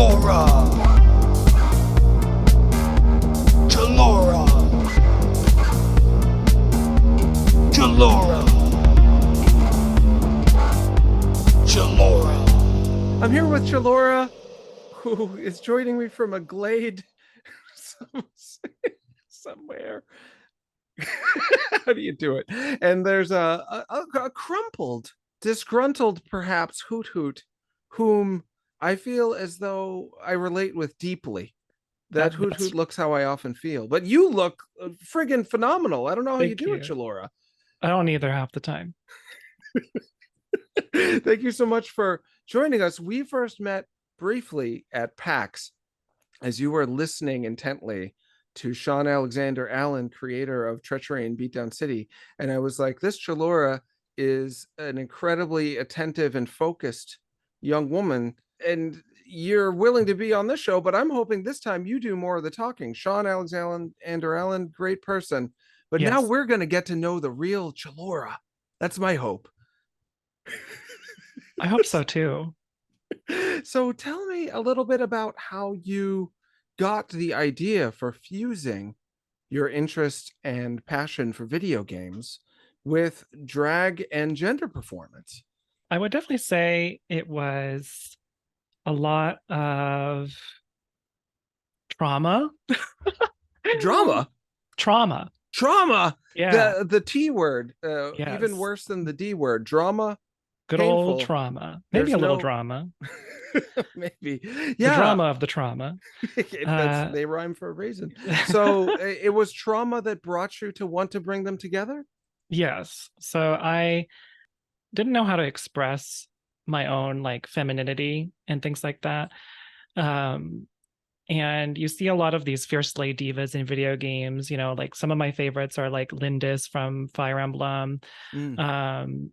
Chelora. Chelora. Chelora. Chelora. I'm here with Chelora, who is joining me from a glade somewhere. How do you do it? And there's a crumpled, disgruntled, perhaps, Hoot Hoot, whom I feel as though I relate with deeply. That Hoot Hoot looks how I often feel. But you look friggin' phenomenal. I don't know how you do it, Chelora. I don't either half the time. Thank you so much for joining us. We first met briefly at PAX as you were listening intently to Sean Alexander Allen, creator of Treachery in Beatdown City. And I was like, this Chelora is an incredibly attentive and focused young woman. And you're willing to be on this show, but I'm hoping this time you do more of the talking. Sean Alexander Allen, great person. But yes, now we're going to get to know the real Chelora. That's my hope. I hope so too. So tell me a little bit about how you got the idea for fusing your interest and passion for video games with drag and gender performance. I would definitely say it was a lot of trauma. Trauma. Yeah. The T word, yes. Even worse than the D word. Drama. Good painful. Old trauma. Maybe little drama. Maybe. Yeah. The drama of the trauma. They rhyme for a reason. So it was trauma that brought you to want to bring them together? Yes. So I didn't know how to express my own like femininity and things like that. And you see a lot of these fierce slay divas in video games, you know, like some of my favorites are like Lindis from Fire Emblem,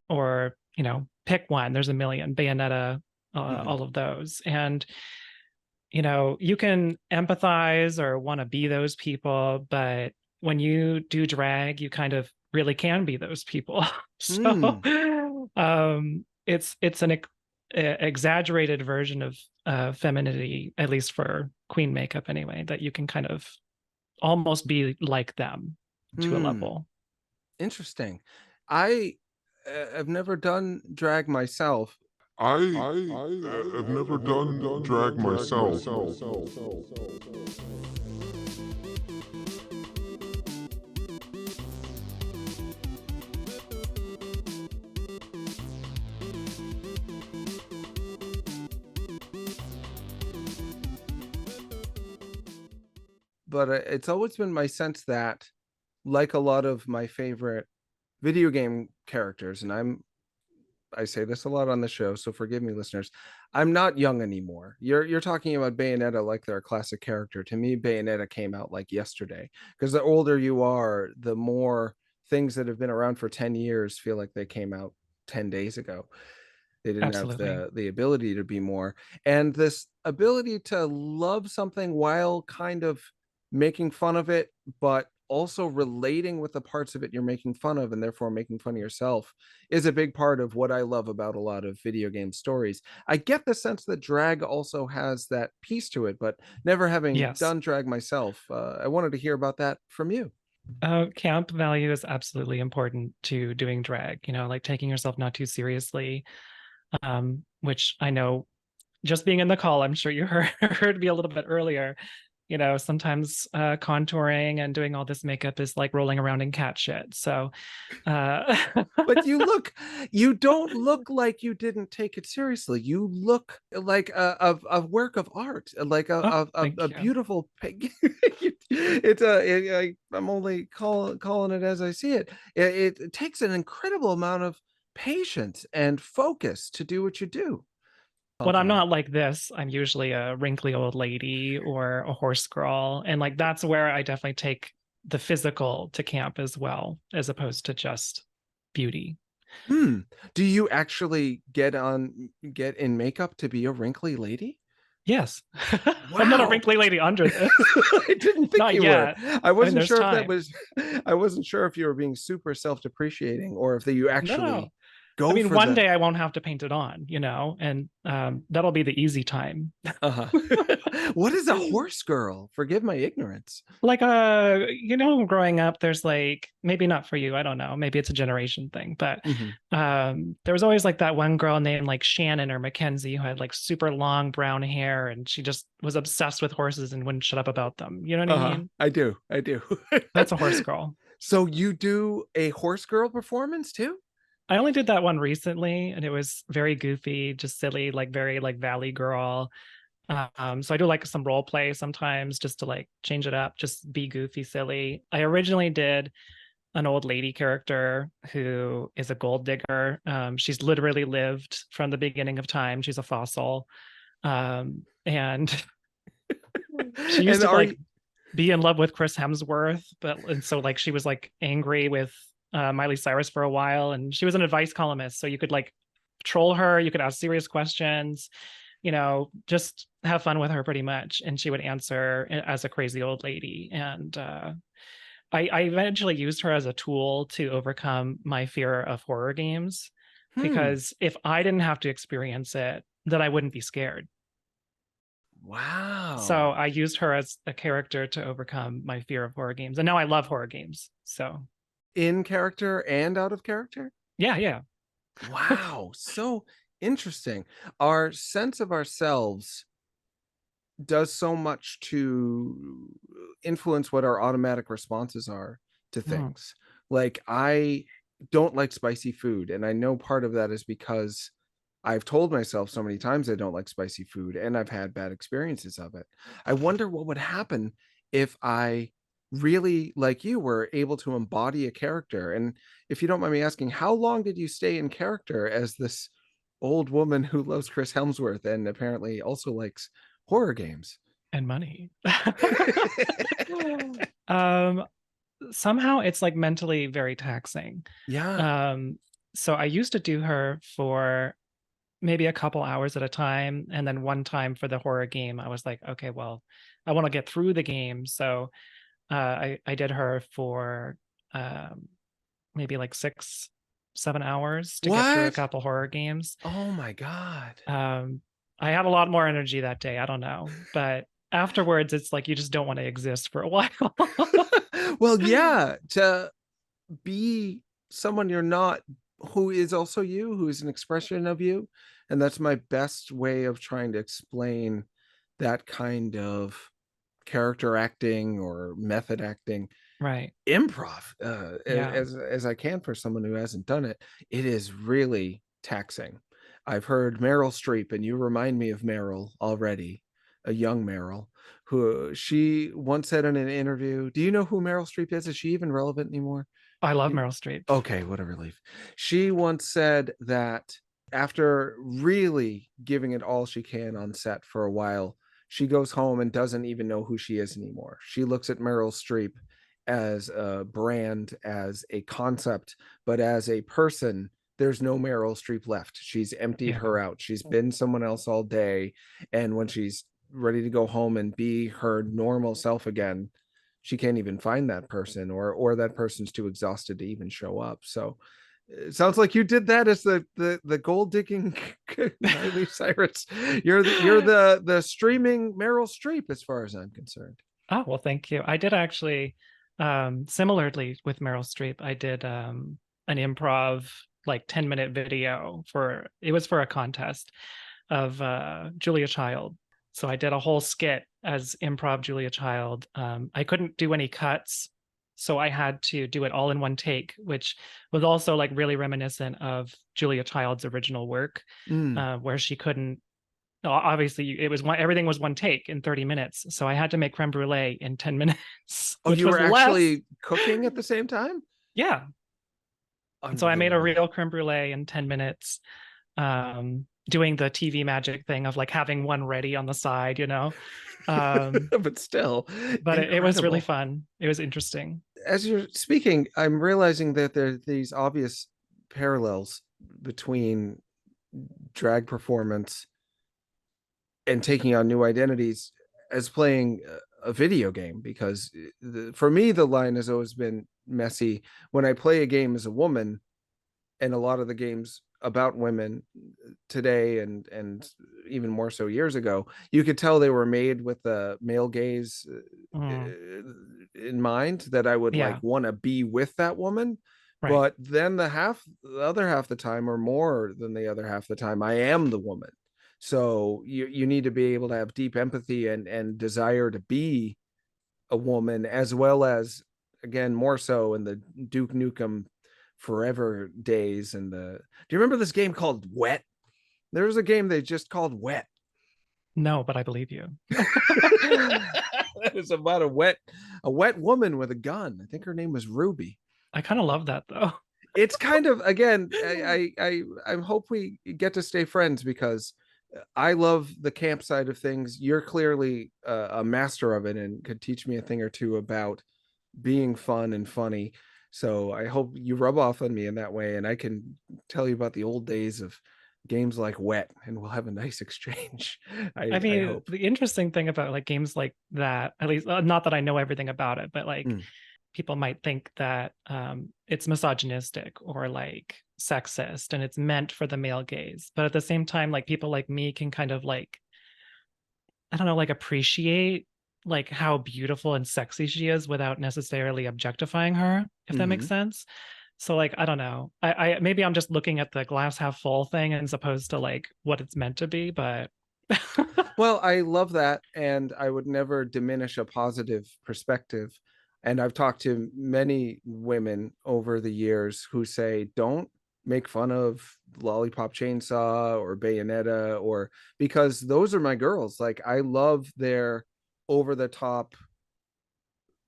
or, you know, pick one, there's a million, Bayonetta, all of those. And, you know, you can empathize or want to be those people, but when you do drag, you kind of really can be those people. So it's an exaggerated version of femininity, at least for queen makeup anyway, that you can kind of almost be like them to a level. Interesting. I have never done drag myself. I've never done drag myself. But it's always been my sense that, like a lot of my favorite video game characters, and I say this a lot on the show, so forgive me, listeners, I'm not young anymore. You're talking about Bayonetta like they're a classic character. To me, Bayonetta came out like yesterday, because the older you are, the more things that have been around for 10 years feel like they came out 10 days ago. They didn't have the ability to be more. And this ability to love something while kind of making fun of it, but also relating with the parts of it you're making fun of, and therefore making fun of yourself, is a big part of what I love about a lot of video game stories. I get the sense that drag also has that piece to it, but never having done drag myself, I wanted to hear about that from you. Camp value is absolutely important to doing drag, you know, like taking yourself not too seriously, which I know just being in the call, I'm sure you heard me a little bit earlier. You know, sometimes contouring and doing all this makeup is like rolling around in cat shit. So, but you don't look like you didn't take it seriously. You look like a work of art, like a beautiful pig. I'm only calling it as I see it. It takes an incredible amount of patience and focus to do what you do. When I'm not like this, I'm usually a wrinkly old lady or a horse girl. And like, that's where I definitely take the physical to camp as well, as opposed to just beauty. Do you actually get in makeup to be a wrinkly lady? Yes. Wow. I'm not a wrinkly lady under this. I didn't think you were. I wasn't sure if you were being super self-depreciating or if you actually Go I mean, for one the day I won't have to paint it on, and that'll be the easy time. What is a horse girl? Forgive my ignorance. Like growing up, there's like, maybe not for you, I don't know, maybe it's a generation thing, but there was always like that one girl named like Shannon or Mackenzie who had like super long brown hair, and she just was obsessed with horses and wouldn't shut up about them. You know what I mean? I do. That's a horse girl. So you do a horse girl performance too? I only did that one recently, and it was very goofy, just silly, like very like Valley Girl. So I do like some role play sometimes just to like change it up, just be goofy, silly. I originally did an old lady character who is a gold digger. She's literally lived from the beginning of time. She's a fossil. And she used to like be in love with Chris Hemsworth, and so like she was like angry with Miley Cyrus for a while, and she was an advice columnist. So you could like troll her, you could ask serious questions, just have fun with her pretty much. And she would answer as a crazy old lady. And I eventually used her as a tool to overcome my fear of horror games, because if I didn't have to experience it, then I wouldn't be scared. Wow. So I used her as a character to overcome my fear of horror games. And now I love horror games. So in character and out of character? Yeah. Wow. So interesting. Our sense of ourselves does so much to influence what our automatic responses are to things. Like, I don't like spicy food, and I know part of that is because I've told myself so many times I don't like spicy food, and I've had bad experiences of it. I wonder what would happen if I really, like you, were able to embody a character. And if you don't mind me asking, how long did you stay in character as this old woman who loves Chris Hemsworth and apparently also likes horror games and money? Somehow it's like mentally very taxing. So I used to do her for maybe a couple hours at a time, and then one time for the horror game I was like, okay, well, I want to get through the game. So I did her for maybe like 6-7 hours to get through a couple horror games. Oh my God. I had a lot more energy that day, I don't know, but afterwards it's like you just don't want to exist for a while. Well, yeah, to be someone you're not, who is also you, who is an expression of you. And that's my best way of trying to explain that kind of character acting or method acting, right? Improv, as I can for someone who hasn't done it. It is really taxing. I've heard Meryl Streep, and you remind me of Meryl already, a young Meryl, who she once said in an interview, do you know who Meryl Streep is? Is she even relevant anymore? I love Meryl Streep. Okay, what a relief. She once said that after really giving it all she can on set for a while, she goes home and doesn't even know who she is anymore. She looks at Meryl Streep as a brand, as a concept, but as a person, there's no Meryl Streep left. She's emptied her out. She's been someone else all day. And when she's ready to go home and be her normal self again, she can't even find that person, or that person's too exhausted to even show up. So it sounds like you did that as the gold digging Miley Cyrus. You're the streaming Meryl Streep as far as I'm concerned. Oh, well, thank you. I did actually, similarly with Meryl Streep, I did an improv like 10-minute video for a contest of Julia Child. So I did a whole skit as improv Julia Child. I couldn't do any cuts, so I had to do it all in one take, which was also like really reminiscent of Julia Child's original work, where she couldn't. Obviously, everything was one take in 30 minutes, so I had to make creme brulee in 10 minutes. Oh, you were actually cooking at the same time? Yeah. And so I made a real creme brulee in 10 minutes. Doing the TV magic thing of like having one ready on the side, but still, it was really fun. It was interesting. As you're speaking, I'm realizing that there are these obvious parallels between drag performance and taking on new identities as playing a video game, because for me, the line has always been messy when I play a game as a woman. And a lot of the games about women today, and even more so years ago, you could tell they were made with the male gaze in mind, that I would like Yeah, want to be with that woman. right. But then the other half the time, or more than the other half the time, I am the woman. So you need to be able to have deep empathy and desire to be a woman, as well as, again, more so in the Duke Nukem Forever days. And the do you remember this game called Wet? There was a game they just called Wet. No, but I believe you. It was about a wet woman with a gun. I think her name was Ruby. I kind of love that though. It's kind of, again, I hope we get to stay friends, because I love the camp side of things. You're clearly a master of it and could teach me a thing or two about being fun and funny. So I hope you rub off on me in that way, and I can tell you about the old days of games like Wet, and we'll have a nice exchange. I I mean, hope. the interesting thing about like games like that, at least not that I know everything about it, but like Mm. people might think that it's misogynistic or like sexist and it's meant for the male gaze. But at the same time, like people like me can kind of like, I don't know, like appreciate like how beautiful and sexy she is without necessarily objectifying her, if that makes Hmm. sense. So like I don't know. I maybe I'm just looking at the glass half full thing as opposed to like what it's meant to be, but Well, I love that, and I would never diminish a positive perspective. And I've talked to many women over the years who say, don't make fun of Lollipop Chainsaw or Bayonetta, or because those are my girls. Like, I love their over the top,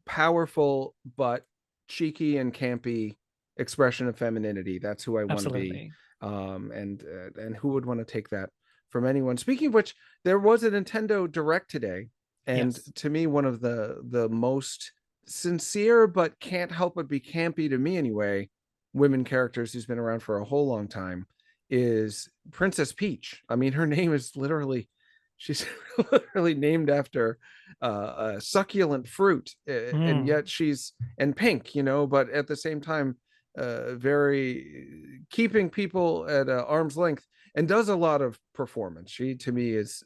powerful, but cheeky and campy expression of femininity. That's who I want to be. absolutely. And who would want to take that from anyone? Speaking of which, there was a Nintendo Direct today, and Yes. to me, one of the most sincere but can't help but be campy, to me anyway, women characters who's been around for a whole long time is Princess Peach. I mean, her name is literally, she's literally named after a succulent fruit, and Mm. yet she's, and pink, but at the same time, very keeping people at arm's length, and does a lot of performance. She, to me, is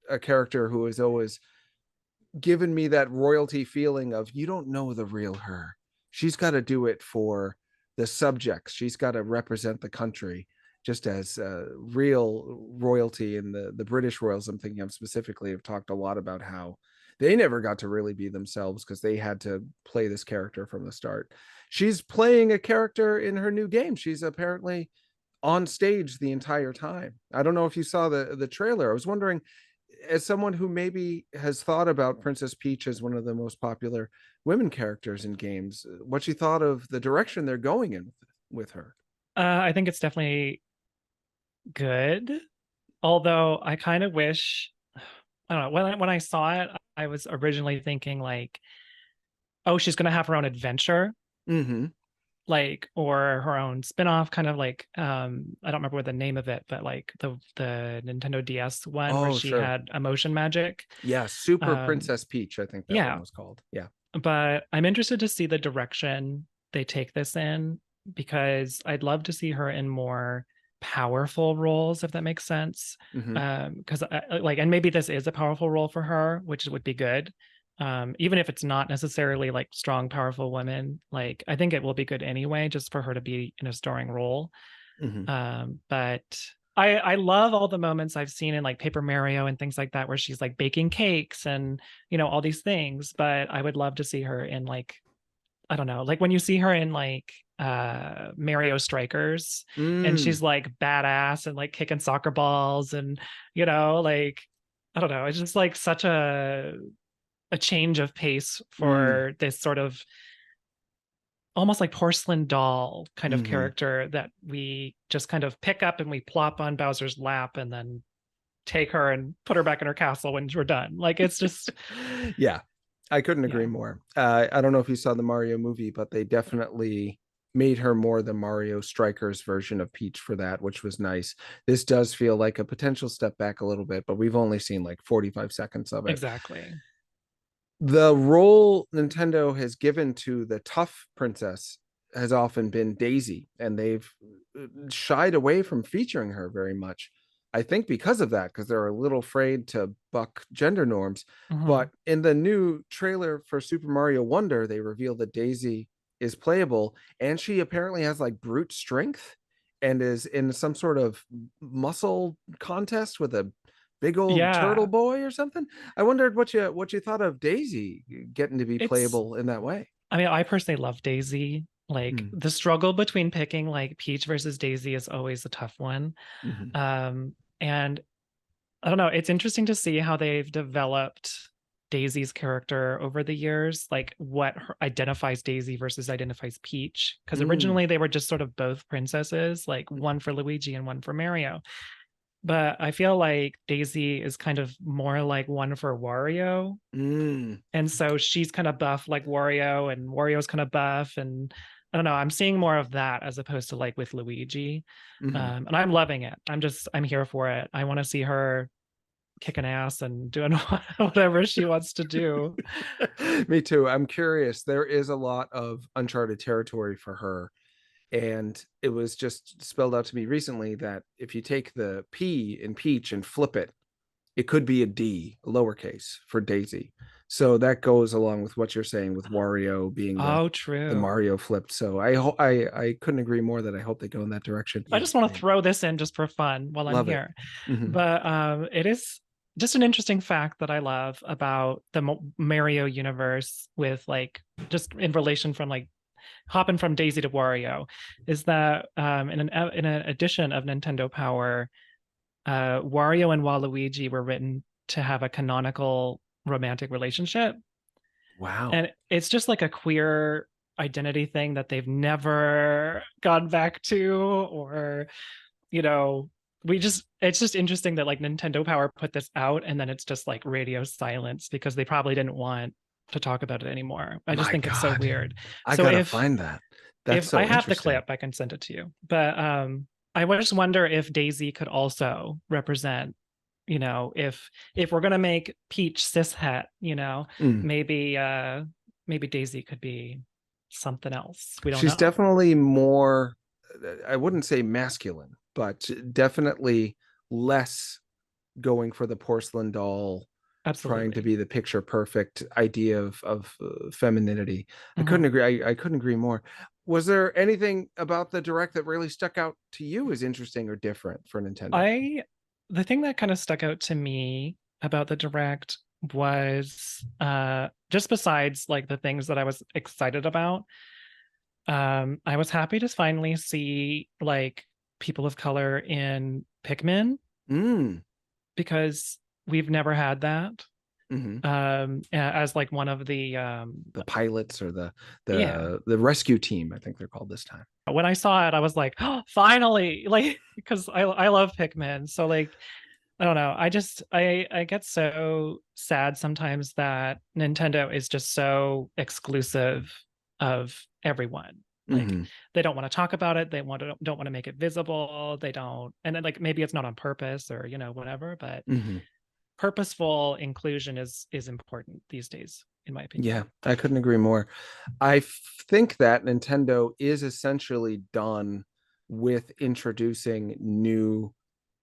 a character who has always given me that royalty feeling of, you don't know the real her. She's got to do it for the subjects. She's got to represent the country, just as real royalty. And the British royals I'm thinking of specifically have talked a lot about how they never got to really be themselves because they had to play this character from the start. She's playing a character in her new game. She's apparently on stage the entire time. I don't know if you saw the trailer. I was wondering, as someone who maybe has thought about Princess Peach as one of the most popular women characters in games, what you thought of the direction they're going in with her. I think it's definitely good. Although I kind of wish, I don't know, when I saw it, I was originally thinking like, oh, she's gonna have her own adventure, Mm-hmm. like, or her own spin-off, kind of like I don't remember what the name of it, but like the Nintendo DS one where Oh, she sure. had emotion magic. Yeah, Super Um, Princess Peach, I think that one yeah, was called. Yeah. but I'm interested to see the direction they take this in because I'd love to see her in more powerful roles, if that makes sense. Mm-hmm. Because like, and maybe this is a powerful role for her, which would be good. Even if it's not necessarily like strong, powerful women, like I think it will be good anyway, just for her to be in a starring role. Mm-hmm. But I love all the moments I've seen in like Paper Mario and things like that, where she's like baking cakes and all these things. But I would love to see her in like, I don't know, like when you see her in like Mario Strikers and Mm. she's like badass and like kicking soccer balls and like I don't know, it's just like such a change of pace Mm. for this sort of almost like porcelain doll kind of Mm-hmm. character that we just kind of pick up and we plop on Bowser's lap and then take her and put her back in her castle when we're done. Like it's just Yeah, I couldn't agree yeah, more. I don't know if you saw the Mario movie, but they definitely made her more the Mario Strikers version of Peach for that, which was nice. This does feel like a potential step back a little bit, but we've only seen like 45 seconds of it. exactly. The role Nintendo has given to the tough princess has often been Daisy, and they've shied away from featuring her very much. I think because of that, because they're a little afraid to buck gender norms. But in the new trailer for Super Mario Wonder, they reveal that Daisy is playable, and she apparently has like brute strength and is in some sort of muscle contest with a big old turtle Yeah, boy or something. I wondered what you thought of Daisy getting to be it's playable in that way. I mean, I personally love Daisy. Like Mm. the struggle between picking like Peach versus Daisy is always a tough one. Mhm. And I don't know, it's interesting to see how they've developed Daisy's character over the years, like what identifies Daisy versus identifies Peach. Because Mm. originally they were just sort of both princesses, like one for Luigi and one for Mario. But I feel like Daisy is kind of more like one for Wario. Mm. And so she's kind of buff like Wario, and Wario's kind of buff. And I don't know, I'm seeing more of that as opposed to like with Luigi. Mhm. And I'm loving it. I'm here for it. I want to see her kicking ass and doing whatever she wants to do. Me too. I'm curious. There is a lot of uncharted territory for her. And it was just spelled out to me recently that if you take the P in Peach and flip it, it could be a D, lowercase, for Daisy. So that goes along with what you're saying with Wario being Oh, the true. Mario flipped. So I couldn't agree more that I hope they go in that direction. I just want to throw this in just for fun while I'm Love it. here. Mhm. But it is just an interesting fact that I love about the Mario universe with like just in relation from like hopping from Daisy to Wario is that in an edition of Nintendo Power, Wario and Waluigi were written to have a canonical romantic relationship. Wow. And it's just like a queer identity thing that they've never gone back to, or, you know, it's just interesting that like Nintendo Power put this out and then it's just like radio silence because they probably didn't want to talk about it anymore. I just My think it's so God. weird. I So gotta find that. That's if I so have the interesting. clip, I can send it to you. But I just wonder if Daisy could also represent, if we're gonna make Peach cishet, Mm. maybe Daisy could be something else. We don't She's know. definitely more, I wouldn't say masculine, but definitely less going for the porcelain doll, trying to Absolutely. be the picture perfect idea of femininity. Mhm. I couldn't agree more. Was there anything about the direct that really stuck out to you as interesting or different for Nintendo? The thing that kind of stuck out to me about the direct was just besides like the things that I was excited about, I was happy to finally see like people of color in Pikmin Mm. because we've never had that. Hmm. As like one of the The pilots or yeah. the rescue team, I think they're called this time. When I saw it, I was like, oh, finally, like because I love Pikmin. So like I don't know. I get so sad sometimes that Nintendo is just so exclusive of everyone. Like Hmm. they don't want to talk about it. They don't want to make it visible. They don't, and then like maybe it's not on purpose or whatever. But Hmm. purposeful inclusion is important these days, in my opinion. Yeah, I couldn't agree more. I think that Nintendo is essentially done with introducing new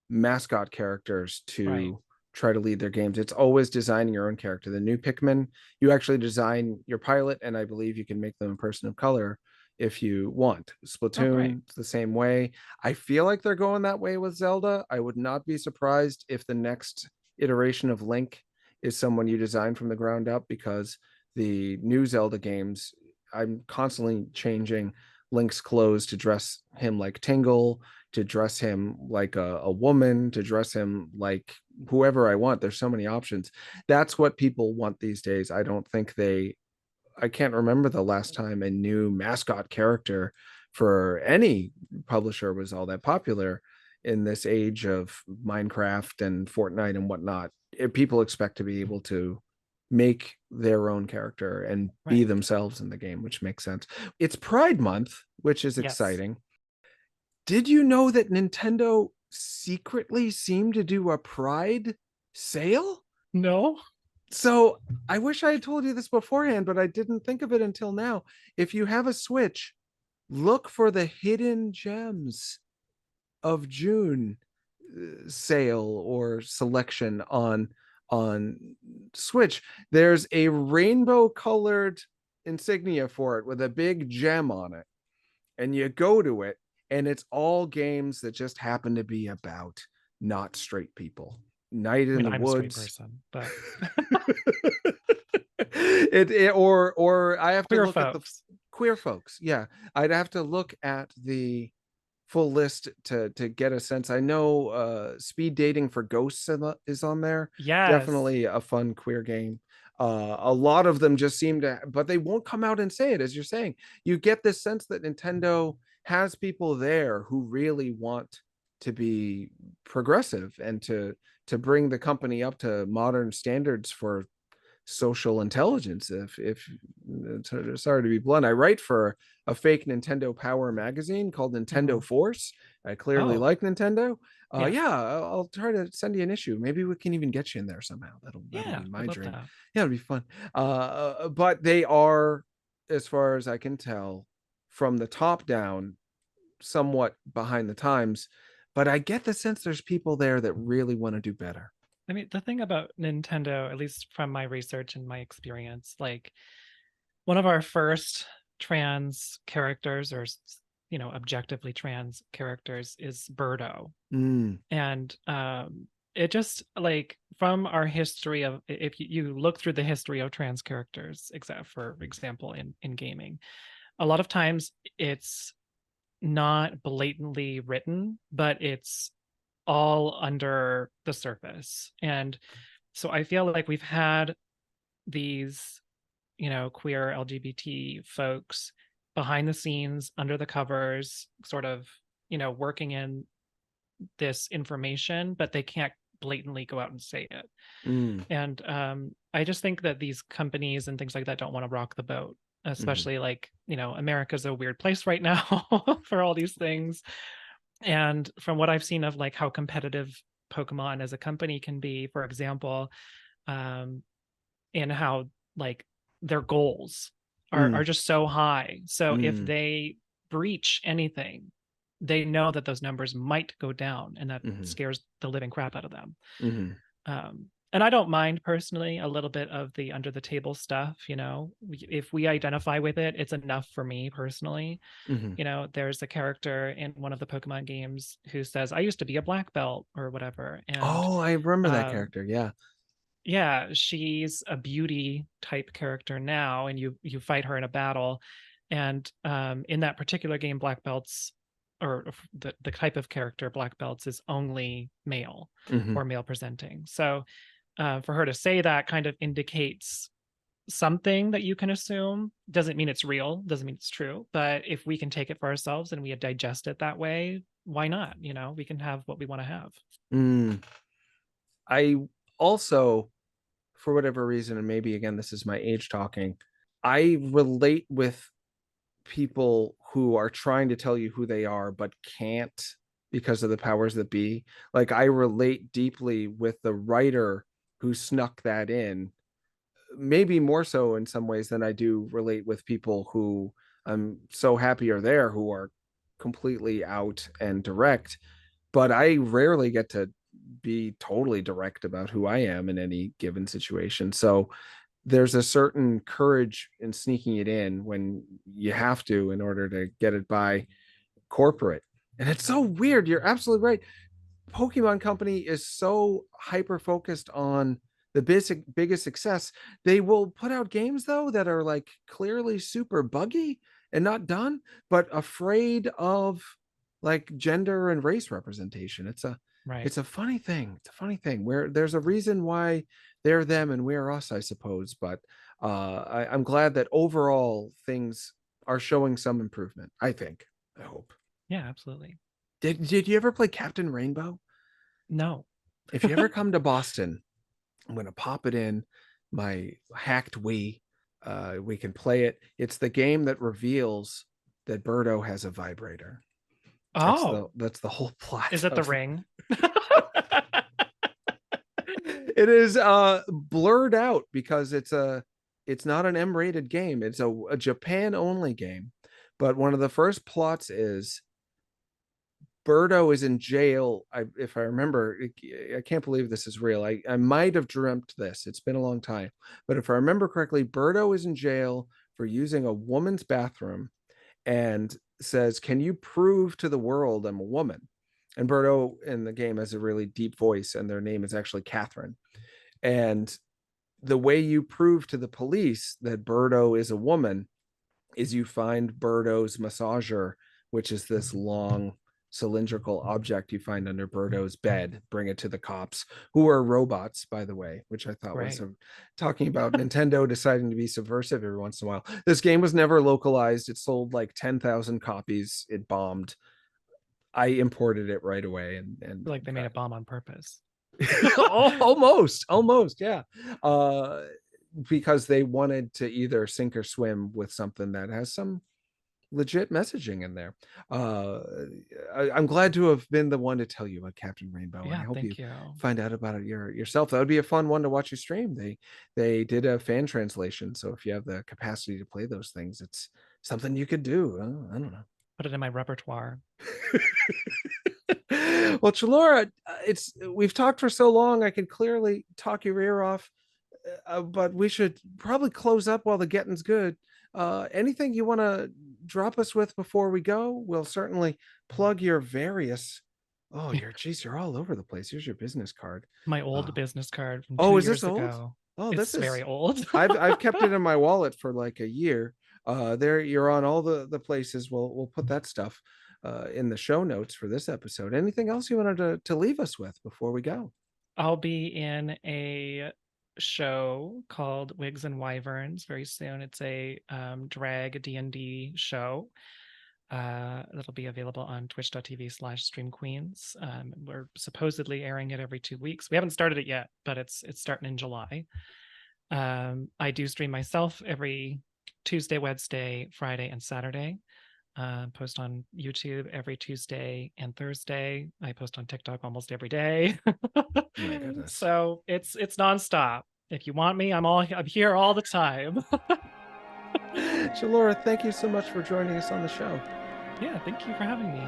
mascot characters Right. to try to lead their games. It's always designing your own character. The new Pikmin, you actually design your pilot, and I believe you can make them a person of color if you want. Oh, great. Splatoon, it's the same way. I feel like they're going that way with Zelda. I would not be surprised if the next iteration of Link is someone you design from the ground up, because the new Zelda games, I'm constantly changing Link's clothes to dress him like Tingle, to dress him like a woman, to dress him like whoever I want. There's so many options. That's what people want these days. I can't remember the last time a new mascot character for any publisher was all that popular in this age of Minecraft and Fortnite and whatnot. People expect to be able to make their own character and be Right. themselves in the game, which makes sense. It's Pride Month, which is Yes. exciting. Did you know that Nintendo secretly seemed to do a Pride sale? No. So I wish I had told you this beforehand, but I didn't think of it until now. If you have a Switch, look for the hidden gems of June sale or selection on Switch. There's a rainbow colored insignia for it with a big gem on it, and you go to it, and it's all games that just happen to be about not straight people. Night I in mean, the I'm a straight Woods. person, but Or I have to queer look at the folks. queer folks. Yeah, I'd have to look at the full list to get a sense. I know Speed Dating for Ghosts is on there. Yes. Definitely a fun queer game. A lot of them just seem to, but they won't come out and say it. As you're saying, you get this sense that Nintendo has people there who really want to be progressive and to bring the company up to modern standards for social intelligence. If sorry to be blunt, I write for a fake Nintendo Power magazine called Nintendo Force. I clearly Oh, like Nintendo. yeah. Yeah, I'll try to send you an issue. Maybe we can even get you in there somehow. That'll Yeah, be my would love dream. that. Yeah, it'll be fun. But they are, as far as I can tell, from the top down, somewhat behind the times. But I get the sense there's people there that really want to do better. I mean, the thing about Nintendo, at least from my research and my experience, like one of our first trans characters, or objectively trans characters, is Birdo. Mm, And it just, like, from our history of, if you look through the history of trans characters, except for example in gaming, a lot of times it's not blatantly written, but it's all under the surface. And so I feel like we've had these, queer LGBT folks behind the scenes, under the covers, sort of, working in this information, but they can't blatantly go out and say it. mm, And I just think that these companies and things like that don't want to rock the boat, mhm, especially, like, America's a weird place right now for all these things. And from what I've seen of, like, how competitive Pokemon as a company can be, for example, um, and how, like, their goals are mm, just so high. So if mm, they breach anything, they know that those numbers might go down, and that mhm, scares the living crap out of them. mhm, And I don't mind personally a little bit of the under the table stuff. If we identify with it, it's enough for me personally. mhm. There's a character in one of the Pokemon games who says, "I used to be a black belt," or whatever. And Oh, I remember that um, character. Yeah. yeah, she's a beauty type character now, and you fight her in a battle. And in that particular game, black belts, or the type of character black belts, is only male Mhm, or male presenting. So for her to say that kind of indicates something that you can assume. Doesn't mean it's real, doesn't mean it's true, but if we can take it for ourselves and we digest it that way, why not? We can have what we want to have. mm. I also, for whatever reason, and maybe again, this is my age talking, I relate with people who are trying to tell you who they are but can't because of the powers that be. Like, I relate deeply with the writer who snuck that in, maybe more so in some ways than I do relate with people who I'm so happy are there, who are completely out and direct. But I rarely get to be totally direct about who I am in any given situation. So there's a certain courage in sneaking it in when you have to in order to get it by corporate. And it's so weird. You're absolutely right. Pokemon Company is so hyper focused on the biggest success. They will put out games though that are like clearly super buggy and not done, but afraid of like gender and race representation. Right. It's a funny thing. It's a funny thing where there's a reason why they're them and we're us, I suppose. But I'm glad that overall things are showing some improvement. I think. I hope. Yeah, absolutely. Did you ever play Captain Rainbow? No. If you ever come to Boston, I'm gonna pop it in my hacked Wii. We can play it. It's the game that reveals that Birdo has a vibrator. Oh, That's the whole plot is it the of ring? it is blurred out because it's not an M-rated game. It's a Japan only game, But one of the first plots is Birdo is in jail. If I remember, I can't believe this is real. I might have dreamt this. It's been a long time. But if I remember correctly, Birdo is in jail for using a woman's bathroom and says, "Can you prove to the world I'm a woman?" And Birdo in the game has a really deep voice, and their name is actually Catherine. And the way you prove to the police that Birdo is a woman is you find Birdo's massager, which is this long cylindrical object you find under Birdo's bed, bring it to the cops, who are robots, by the way, which I thought was talking about Nintendo deciding to be subversive every once in a while. This game was never localized. It sold like 10,000 copies. It bombed. I imported it right away, and like they made a bomb on purpose. almost, yeah. Because they wanted to either sink or swim with something that has some legit messaging in there. I'm glad to have been the one to tell you about Captain Rainbow. Yeah, and I hope you find out about it yourself. That would be a fun one to watch you stream. They did a fan translation, so if you have the capacity to play those things, it's something you could do. I don't know. Put it in my repertoire. Well, Chelora, we've talked for so long. I could clearly talk your ear off, but we should probably close up while the getting's good. Anything you want to drop us with before we go? We'll certainly plug your various. Oh, you're all over the place. Here's your business card. My old business card from 2 is years this old? ago. Oh, this is very old. I've kept it in my wallet for like a year. There, you're on all the places. We'll put that stuff in the show notes for this episode. Anything else you wanted to leave us with before we go? I'll be in a show called Wigs and Wyverns very soon. It's a drag D&D show that'll be available on twitch.tv/streamqueens. We're supposedly airing it every 2 weeks. We haven't started it yet, but it's starting in July. I do stream myself every Tuesday, Wednesday, Friday, and Saturday. Post on YouTube every Tuesday and Thursday. I post on TikTok almost every day. Oh my goodness. So it's nonstop. If you want me, I'm here all the time. Chelora, thank you so much for joining us on the show. Yeah, thank you for having me.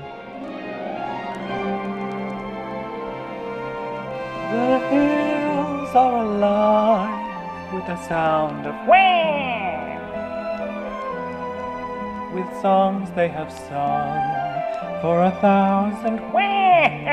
The hills are alive with the sound of wham! With songs they have sung for 1,000 wham!